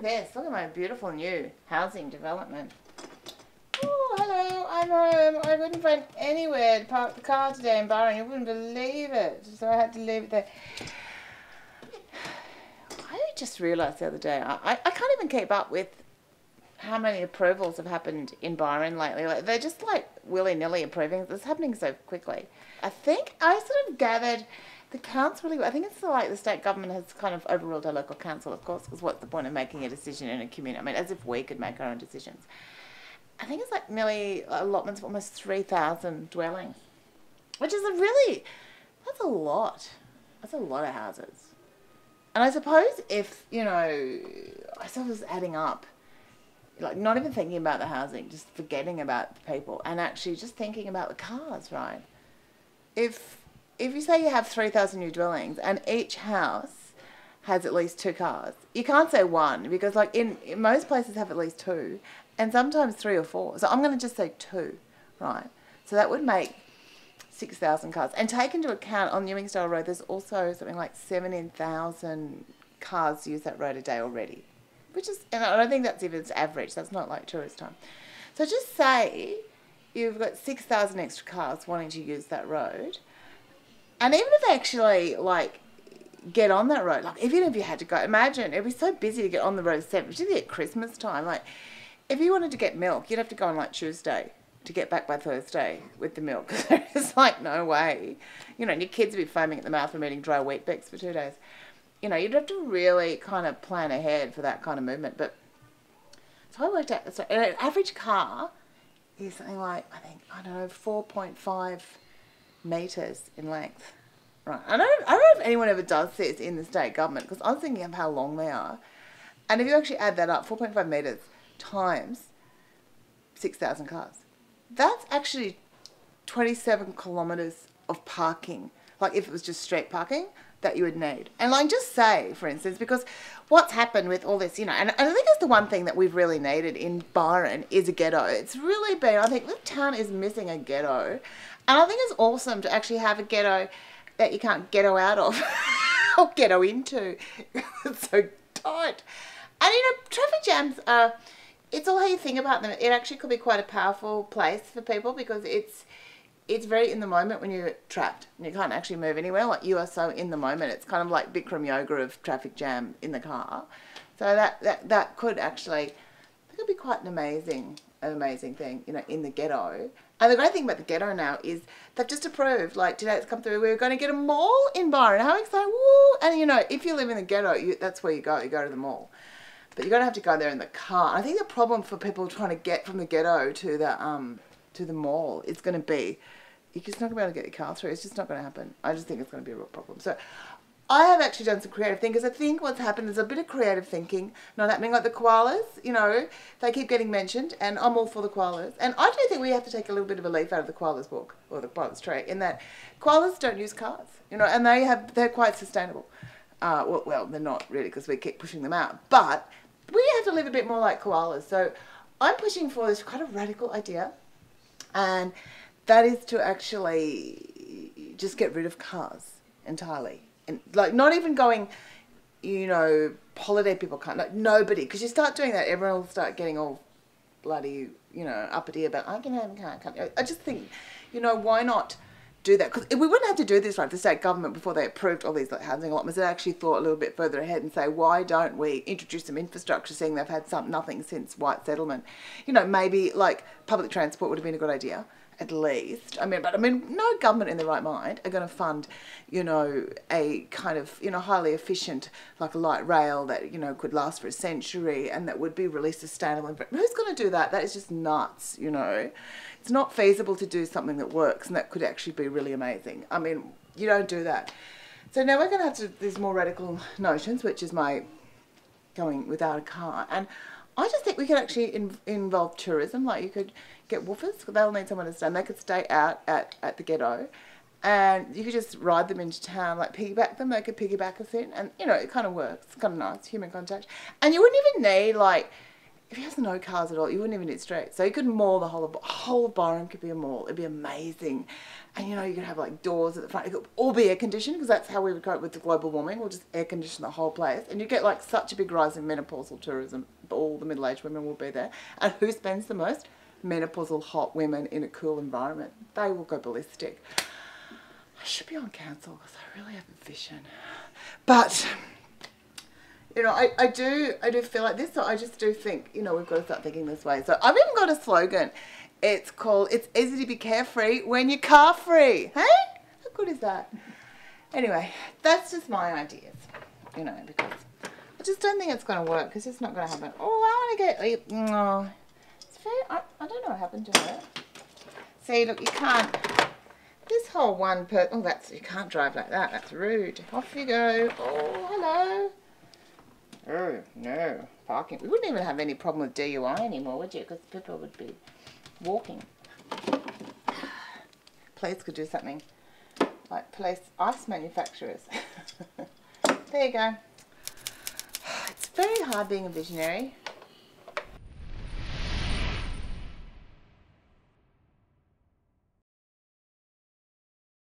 at this. Look at my beautiful new housing development. Oh, hello. I'm home. I couldn't find anywhere to park the car today in Byron. You wouldn't believe it. So I had to leave it there. I just realised the other day, I can't even keep up with how many approvals have happened in Byron lately. Like, they're just like willy-nilly approving. It's happening so quickly. I think I sort of gathered the council really, I think it's like the state government has kind of overruled our local council, of course, because what's the point of making a decision in a community? I mean, as if we could make our own decisions. I think it's like nearly allotments of almost 3,000 dwellings, which is that's a lot. That's a lot of houses. And I suppose if, I sort of was adding up, like not even thinking about the housing, just forgetting about the people and actually just thinking about the cars, right? If you say you have 3,000 new dwellings and each house has at least 2 cars, you can't say 1 because like in most places have at least 2 and sometimes 3 or 4. So I'm going to just say 2, right? So that would make 6,000 cars. And take into account on Newingstyle Road, there's also something like 17,000 cars use that road a day already, which is, and I don't think that's even its average. That's not like tourist time. So just say you've got 6,000 extra cars wanting to use that road. And even if they actually, like, get on that road, like, even if you had to go, imagine, it'd be so busy to get on the road 7, particularly at Christmas time. Like, if you wanted to get milk, you'd have to go on, like, Tuesday to get back by Thursday with the milk. There's, like, no way. And your kids would be foaming at the mouth from eating dry Weet-Bix for 2 days. You'd have to really kind of plan ahead for that kind of movement. But, so I worked out, so an average car is something like, I don't know, 4.5 metres in length. Right. I don't know if anyone ever does this in the state government, because I was thinking of how long they are. And if you actually add that up, 4.5 metres times 6,000 cars, that's actually 27 kilometres of parking. Like if it was just street parking that you would need. And like just say, for instance, because what's happened with all this, and I think it's the one thing that we've really needed in Byron is a ghetto. It's really been, I think the town is missing a ghetto. And I think it's awesome to actually have a ghetto that you can't ghetto out of or ghetto into. It's so tight. And traffic jams are, it's all how you think about them. It actually could be quite a powerful place for people because it's very in the moment when you're trapped and you can't actually move anywhere. Like you are so in the moment. It's kind of like Bikram yoga of traffic jam in the car. So that could actually, that could be quite an amazing thing, in the ghetto. And the great thing about the ghetto now is they've just approved, like today it's come through, we're going to get a mall in Byron. How exciting, woo! And if you live in the ghetto, that's where you go to the mall. But you're going to have to go there in the car. I think the problem for people trying to get from the ghetto to the mall is going to be, you're just not going to be able to get your car through. It's just not going to happen. I just think it's going to be a real problem. So I have actually done some creative thinking because I think what's happened is a bit of creative thinking not happening. Like the koalas, they keep getting mentioned and I'm all for the koalas. And I do think we have to take a little bit of a leaf out of the koalas book or the koalas tree in that koalas don't use cars, and they're quite sustainable. Well, they're not really because we keep pushing them out. But we have to live a bit more like koalas. So I'm pushing for this kind of radical idea. And that is to actually just get rid of cars entirely. And like not even going, holiday people can't, like nobody. Because you start doing that, everyone will start getting all bloody, uppity about, I can have a car, can't. I just think, why not do that? Because we wouldn't have to do this, right, the state government before they approved all these like housing allotments. They actually thought a little bit further ahead and say, why don't we introduce some infrastructure, seeing they've had nothing since white settlement. Maybe like public transport would have been a good idea, at least. But no government in their right mind are going to fund, a kind of, highly efficient, like a light rail that, could last for a century and that would be really sustainable. Who's going to do that? That is just nuts, It's not feasible to do something that works and that could actually be really amazing. You don't do that. So now we're going to have to do these more radical notions, which is my going without a car. And I just think we could actually involve tourism. Like you could get woofers, because they'll need someone to stay. And they could stay out at the ghetto. And you could just ride them into town, like piggyback them. They could piggyback us in. And, it kind of works. It's kind of nice, human contact. And you wouldn't even need, like, if he has no cars at all, you wouldn't even need streets. So you could mall the whole of Byron could be a mall. It'd be amazing. And you know, you could have like doors at the front. It could all be air conditioned, because that's how we would cope with the global warming. We'll just air condition the whole place. And you get like such a big rise in menopausal tourism. All the middle-aged women will be there. And who spends the most? Menopausal hot women in a cool environment. They will go ballistic. I should be on council because I really have a vision. But you know, I do feel like this, so I just do think, you know, we've got to start thinking this way. So I've even got a slogan. It's called, it's easy to be carefree when you're car free. Hey? How good is that? Anyway, that's just my ideas, you know, because I just don't think it's going to work, because it's not going to happen. Oh, I want to get, oh, it's very, I don't know what happened to her. See, look, you can't, this whole one per, oh, that's, you can't drive like that. That's rude. Off you go. Oh, hello. Oh, no. Parking. We wouldn't even have any problem with DUI anymore, would you? Because people would be walking. Police could do something like police ice manufacturers. There you go. It's very hard being a visionary.